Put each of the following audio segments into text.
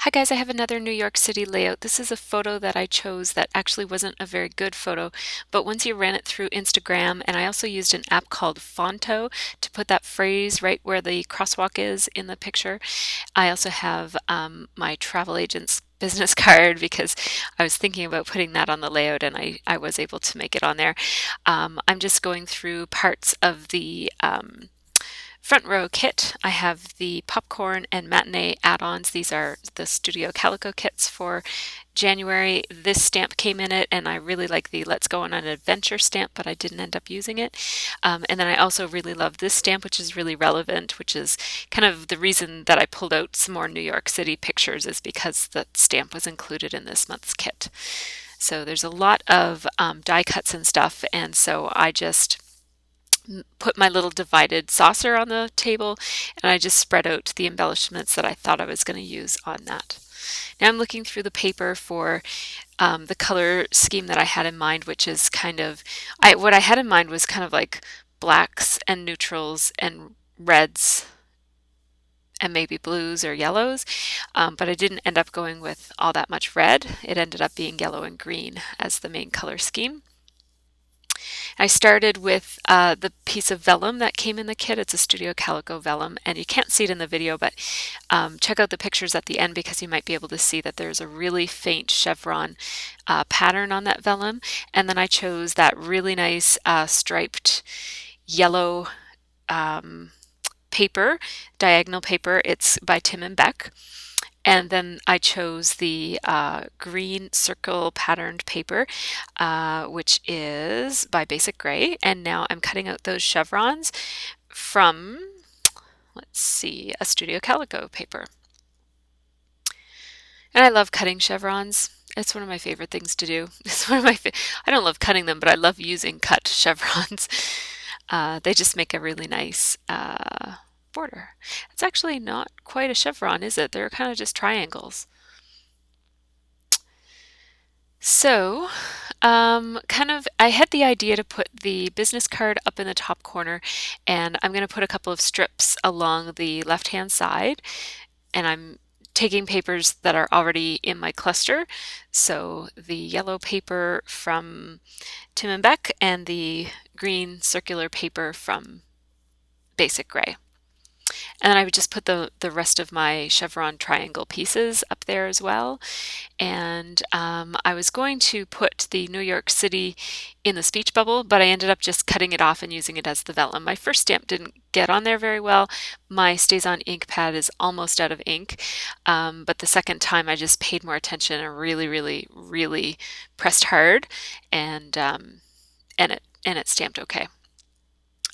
Hi guys, I have another New York City layout. This is a photo that I chose that actually wasn't a very good photo, but once you ran it through Instagram, and I also used an app called Fonto to put that phrase right where the crosswalk is in the picture. I also have my travel agent's business card because I was thinking about putting that on the layout and I was able to make it on there. I'm just going through parts of the front row kit. I have the popcorn and matinee add-ons. These are the Studio Calico kits for January. This stamp came in it, and I really like the Let's Go on an Adventure stamp, but I didn't end up using it. And then I also really love this stamp, which is really relevant, which is kind of the reason that I pulled out some more New York City pictures is because that stamp was included in this month's kit. So there's a lot of die cuts and stuff, and so I just put my little divided saucer on the table and I just spread out the embellishments that I thought I was going to use on that. Now I'm looking through the paper for the color scheme that I had in mind, which is kind of, what I had in mind was kind of like blacks and neutrals and reds and maybe blues or yellows, but I didn't end up going with all that much red. It ended up being yellow and green as the main color scheme. I started with the piece of vellum that came in the kit. It's a Studio Calico vellum, and you can't see it in the video, but check out the pictures at the end because you might be able to see that there's a really faint chevron pattern on that vellum. And then I chose that really nice striped yellow paper, diagonal paper. It's by Tim and Beck. And then I chose the green circle patterned paper, which is by Basic Gray. And now I'm cutting out those chevrons from, let's see, a Studio Calico paper. And I love cutting chevrons. It's one of my favorite things to do. It's one of my I don't love cutting them, but I love using cut chevrons. They just make a really nice border. It's actually not quite a chevron, is it? They're kind of just triangles. So, I had the idea to put the business card up in the top corner, and I'm going to put a couple of strips along the left-hand side, and I'm taking papers that are already in my cluster. So the yellow paper from Tim and Beck and the green circular paper from Basic Gray. And then I would just put the rest of my chevron triangle pieces up there as well. And I was going to put the New York City in the speech bubble, but I ended up just cutting it off and using it as the vellum. My first stamp didn't get on there very well. My StazOn ink pad is almost out of ink, but the second time I just paid more attention and really, really, really pressed hard, and it stamped okay.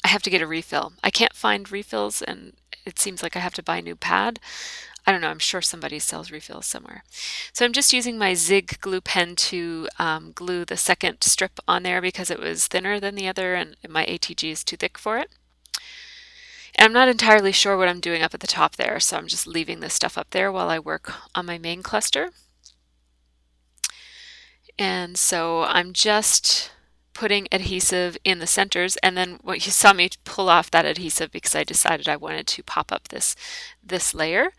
I have to get a refill. I can't find refills, and it seems like I have to buy a new pad. I don't know, I'm sure somebody sells refills somewhere. So I'm just using my Zig glue pen to glue the second strip on there because it was thinner than the other and my ATG is too thick for it. And I'm not entirely sure what I'm doing up at the top there, so I'm just leaving this stuff up there while I work on my main cluster. And so I'm just putting adhesive in the centers, and then what you saw me pull off that adhesive because I decided I wanted to pop up this layer.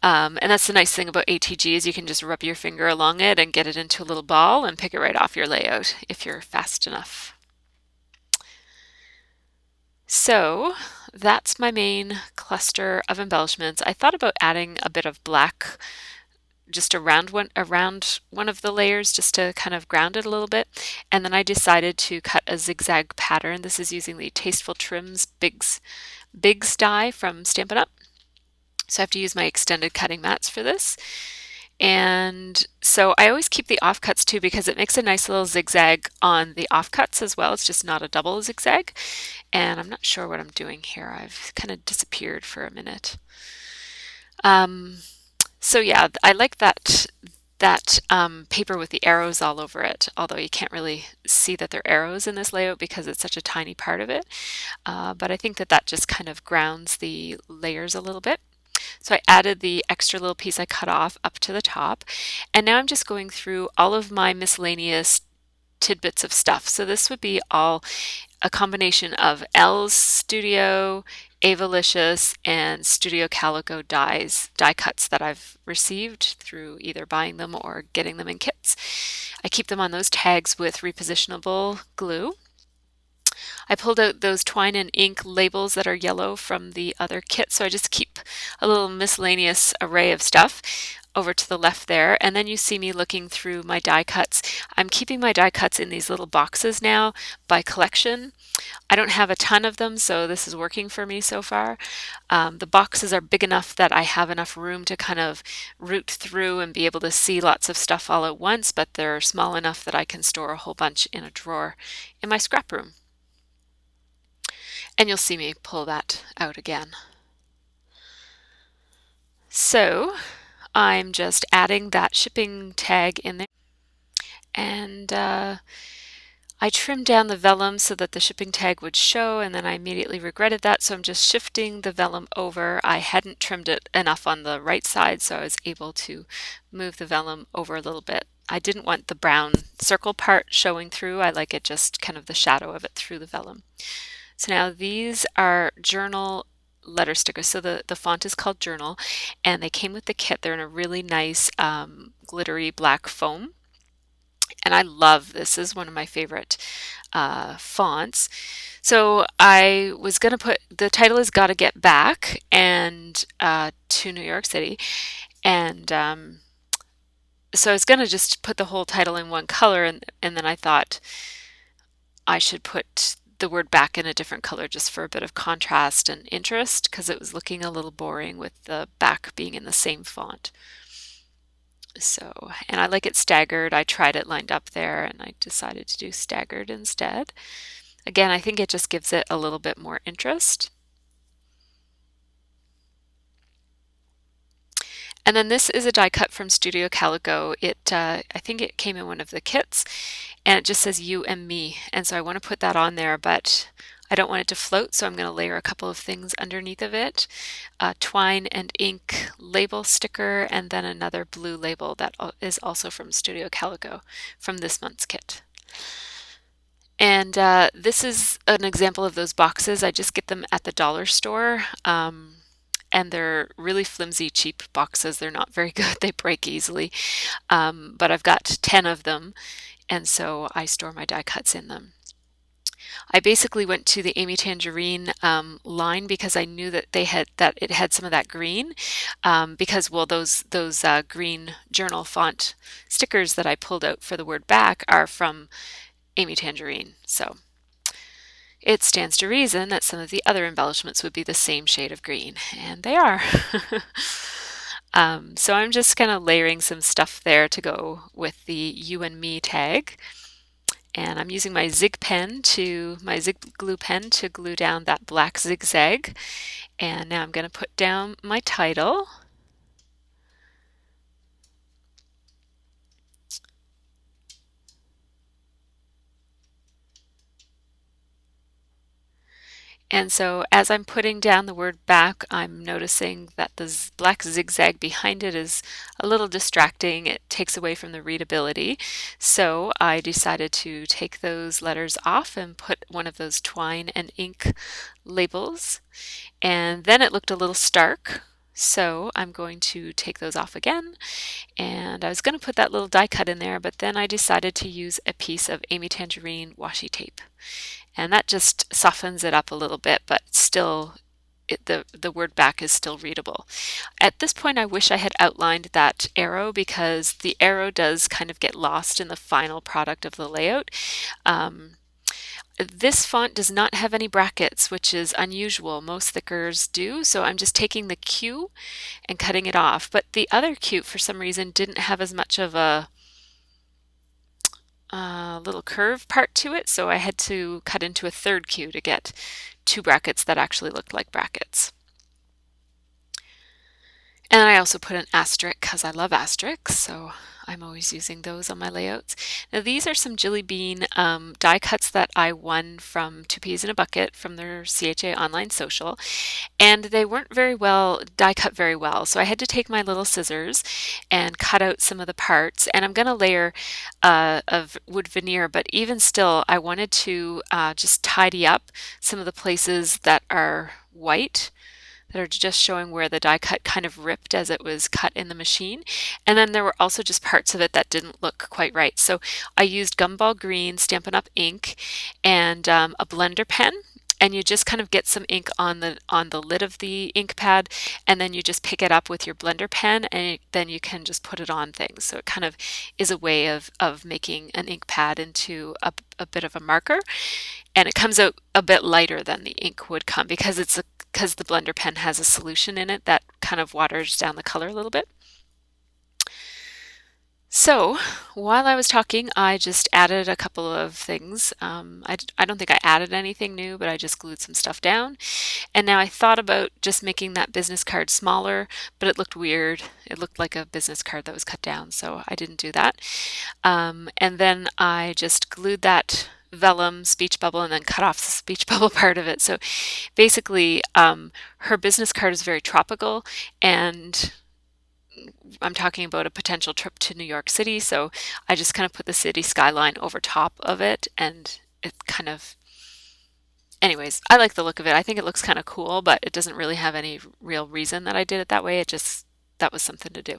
And that's the nice thing about ATG is you can just rub your finger along it and get it into a little ball and pick it right off your layout if you're fast enough. So that's my main cluster of embellishments. I thought about adding a bit of black just around one of the layers just to kind of ground it a little bit. And then I decided to cut a zigzag pattern. This is using the Tasteful Trims Bigs die from Stampin' Up! So I have to use my extended cutting mats for this. And so I always keep the offcuts too because it makes a nice little zigzag on the offcuts as well. It's just not a double zigzag. And I'm not sure what I'm doing here. I've kind of disappeared for a minute. So yeah, I like that paper with the arrows all over it, although you can't really see that they're arrows in this layout because it's such a tiny part of it. But I think that just kind of grounds the layers a little bit. So I added the extra little piece I cut off up to the top, and now I'm just going through all of my miscellaneous tidbits of stuff. So this would be all a combination of Elle's Studio, Avalicious and Studio Calico die cuts that I've received through either buying them or getting them in kits. I keep them on those tags with repositionable glue. I pulled out those twine and ink labels that are yellow from the other kit, so I just keep a little miscellaneous array of stuff over to the left there. And then you see me looking through my die cuts. I'm keeping my die cuts in these little boxes now by collection. I don't have a ton of them, so this is working for me so far. The boxes are big enough that I have enough room to kind of root through and be able to see lots of stuff all at once, but they're small enough that I can store a whole bunch in a drawer in my scrap room. And you'll see me pull that out again. So I'm just adding that shipping tag in there. And I trimmed down the vellum so that the shipping tag would show, and then I immediately regretted that, so I'm just shifting the vellum over. I hadn't trimmed it enough on the right side, so I was able to move the vellum over a little bit. I didn't want the brown circle part showing through. I like it just kind of the shadow of it through the vellum. So now these are journal letter stickers. So the font is called Journal, and they came with the kit. They're in a really nice glittery black foam. And I love this. This is one of my favorite fonts. So I was going to put, the title is Gotta Get Back and to New York City. And so I was going to just put the whole title in one color, and then I thought I should put the word back in a different color just for a bit of contrast and interest, because it was looking a little boring with the back being in the same font. So, and I like it staggered. I tried it lined up there and I decided to do staggered instead. Again, I think it just gives it a little bit more interest. And then this is a die cut from Studio Calico. I think it came in one of the kits, and it just says you and me. And so I want to put that on there, but I don't want it to float, so I'm going to layer a couple of things underneath of it. A twine and ink label sticker, and then another blue label that is also from Studio Calico from this month's kit. And this is an example of those boxes. I just get them at the dollar store. And they're really flimsy, cheap boxes. They're not very good. They break easily. But I've got 10 of them, and so I store my die cuts in them. I basically went to the Amy Tangerine line because I knew that it had some of that green, because well those green journal font stickers that I pulled out for the word back are from Amy Tangerine. So it stands to reason that some of the other embellishments would be the same shade of green, and they are. So I'm just kind of layering some stuff there to go with the you and me tag. And I'm using my Zig glue pen to glue down that black zigzag. And now I'm going to put down my title. And so as I'm putting down the word back, I'm noticing that the black zigzag behind it is a little distracting. It takes away from the readability. So I decided to take those letters off and put one of those twine and ink labels. And then it looked a little stark. So I'm going to take those off again. And I was going to put that little die cut in there, but then I decided to use a piece of Amy Tangerine washi tape. And that just softens it up a little bit, but still the word back is still readable. At this point, I wish I had outlined that arrow, because the arrow does kind of get lost in the final product of the layout. This font does not have any brackets, which is unusual. Most thickers do, so I'm just taking the Q and cutting it off. But the other Q, for some reason, didn't have as much of a little curve part to it, so I had to cut into a third Q to get two brackets that actually looked like brackets. And I also put an asterisk because I love asterisks, so I'm always using those on my layouts. Now these are some Jilly Bean die cuts that I won from Two Peas in a Bucket from their CHA online social, and they weren't very well die cut very well, so I had to take my little scissors and cut out some of the parts. And I'm going to layer of wood veneer, but even still I wanted to just tidy up some of the places that are white, that are just showing where the die cut kind of ripped as it was cut in the machine. And then there were also just parts of it that didn't look quite right. So I used Gumball Green Stampin' Up! Ink and a blender pen. And you just kind of get some ink on the lid of the ink pad, and then you just pick it up with your blender pen, and then you can just put it on things. So it kind of is a way of making an ink pad into a bit of a marker, and it comes out a bit lighter than the ink would come because the blender pen has a solution in it that kind of waters down the color a little bit. So while I was talking, I just added a couple of things. I don't think I added anything new, but I just glued some stuff down. And now I thought about just making that business card smaller, but it looked weird. It looked like a business card that was cut down, so I didn't do that. And then I just glued that vellum speech bubble and then cut off the speech bubble part of it. So basically, her business card is very tropical, and I'm talking about a potential trip to New York City, so I just kind of put the city skyline over top of it, and it kind of, anyways, I like the look of it. I think it looks kind of cool, but it doesn't really have any real reason that I did it that way. It just, that was something to do.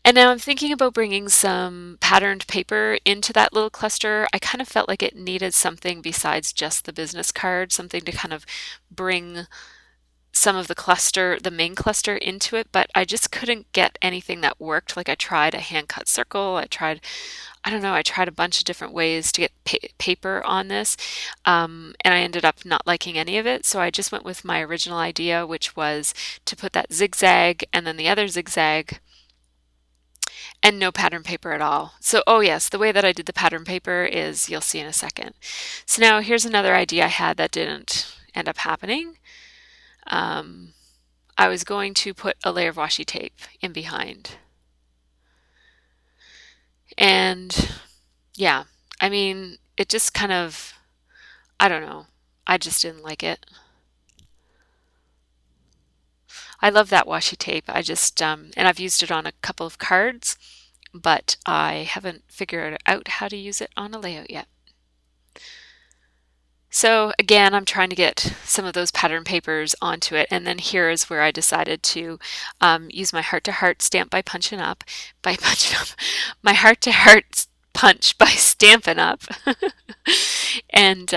And now I'm thinking about bringing some patterned paper into that little cluster. I kind of felt like it needed something besides just the business card, something to kind of bring some of the cluster, the main cluster, into it, but I just couldn't get anything that worked. Like I tried a hand cut circle, I don't know, I tried a bunch of different ways to get paper on this, and I ended up not liking any of it. So I just went with my original idea, which was to put that zigzag and then the other zigzag and no pattern paper at all. So, oh yes, the way that I did the pattern paper is, you'll see in a second. So now here's another idea I had that didn't end up happening. I was going to put a layer of washi tape in behind. And yeah, I mean, it just kind of, I don't know, I just didn't like it. I love that washi tape. I just, and I've used it on a couple of cards, but I haven't figured out how to use it on a layout yet. So again, I'm trying to get some of those pattern papers onto it, and then here is where I decided to use my heart-to-heart stamp by punching up, my heart-to-heart punch by Stampin' Up, and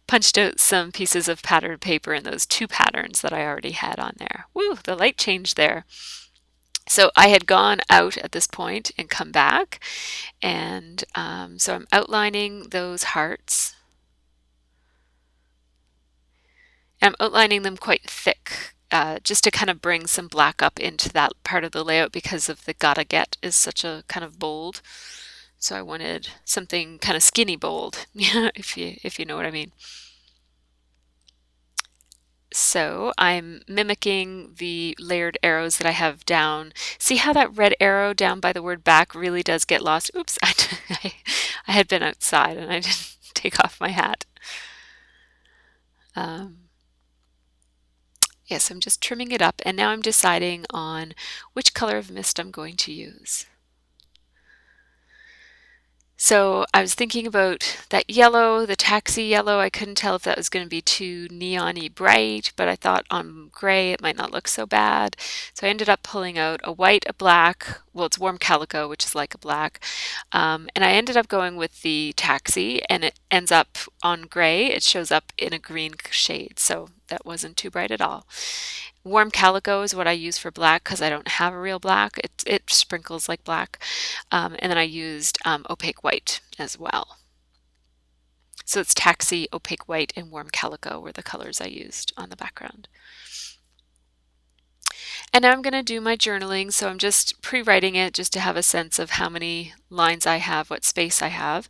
punched out some pieces of pattern paper in those two patterns that I already had on there. Woo, the light changed there. So I had gone out at this point and come back, and so I'm outlining those hearts. I'm outlining them quite thick, just to kind of bring some black up into that part of the layout because of the gotta get is such a kind of bold. So I wanted something kind of skinny bold, if you know what I mean. So I'm mimicking the layered arrows that I have down. See how that red arrow down by the word back really does get lost? Oops, I had been outside and I didn't take off my hat. Yes, I'm just trimming it up, and now I'm deciding on which color of mist I'm going to use. So I was thinking about that yellow, the taxi yellow. I couldn't tell if that was going to be too neon-y bright, but I thought on gray it might not look so bad. So I ended up pulling out a white, a black, well, it's warm calico, which is like a black, and I ended up going with the taxi, and it ends up on gray. It shows up in a green shade, so that wasn't too bright at all. Warm calico is what I use for black because I don't have a real black. It sprinkles like black. And then I used opaque white as well. So it's taxi, opaque white, and warm calico were the colors I used on the background. And now I'm going to do my journaling. So I'm just pre-writing it just to have a sense of how many lines I have, what space I have.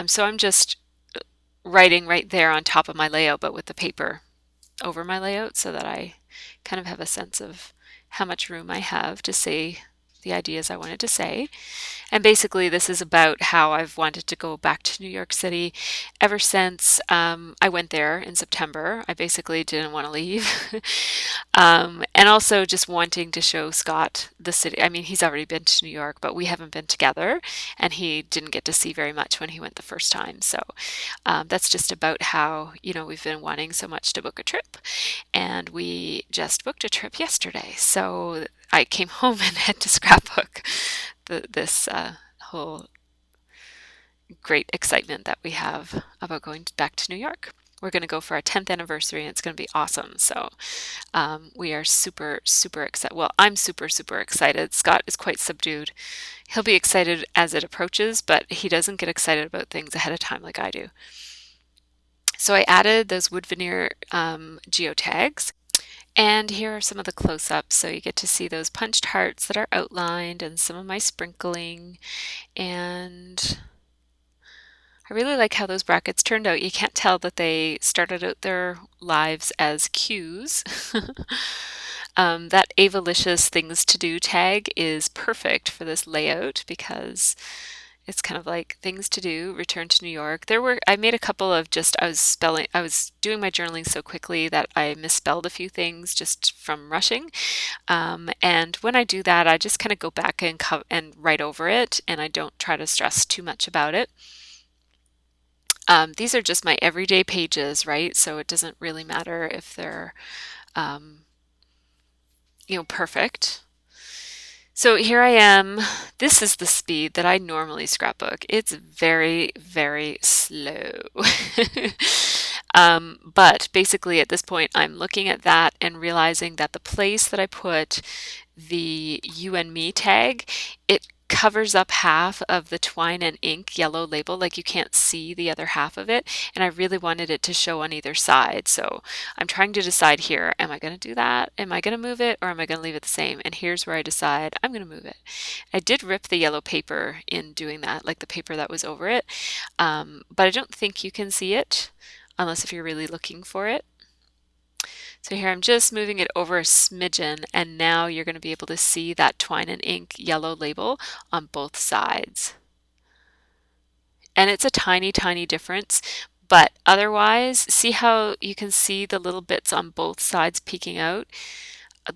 So I'm just writing right there on top of my layout, but with the paper over my layout so that I kind of have a sense of how much room I have to say the ideas I wanted to say. And basically, this is about how I've wanted to go back to New York City ever since I went there in September. I basically didn't want to leave. And also just wanting to show Scott the city. I mean, he's already been to New York, but we haven't been together, and he didn't get to see very much when he went the first time. So that's just about how, we've been wanting so much to book a trip. And we just booked a trip yesterday. So I came home and had to scrapbook this whole great excitement that we have about going back to New York. We're going to go for our 10th anniversary and it's going to be awesome. So we are super, super excited. Well, I'm super, super excited. Scott is quite subdued. He'll be excited as it approaches, but he doesn't get excited about things ahead of time like I do. So I added those wood veneer geotags. And here are some of the close-ups. So you get to see those punched hearts that are outlined and some of my sprinkling. And I really like how those brackets turned out. You can't tell that they started out their lives as cues. That Avalicious Things to Do tag is perfect for this layout because it's kind of like things to do, return to New York. I made a couple of I was doing my journaling so quickly that I misspelled a few things just from rushing. And when I do that, I just kind of go back and write over it, and I don't try to stress too much about it. These are just my everyday pages, right? So it doesn't really matter if they're, perfect. So here I am. This is the speed that I normally scrapbook. It's very, very slow. But basically at this point, I'm looking at that and realizing that the place that I put the You and Me tag, it covers up half of the Twine and Ink yellow label, like you can't see the other half of it, and I really wanted it to show on either side. So I'm trying to decide here, am I going to do that? Am I going to move it, or am I going to leave it the same? And here's where I decide I'm going to move it. I did rip the yellow paper in doing that, like the paper that was over it, but I don't think you can see it unless if you're really looking for it. So here I'm just moving it over a smidgen, and now you're going to be able to see that Twine and Ink yellow label on both sides. And it's a tiny, tiny difference, but otherwise, see how you can see the little bits on both sides peeking out?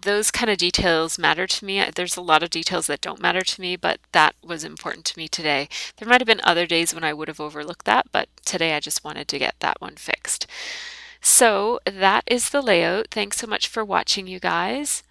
Those kind of details matter to me. There's a lot of details that don't matter to me, but that was important to me today. There might have been other days when I would have overlooked that, but today I just wanted to get that one fixed. So that is the layout. Thanks so much for watching, you guys.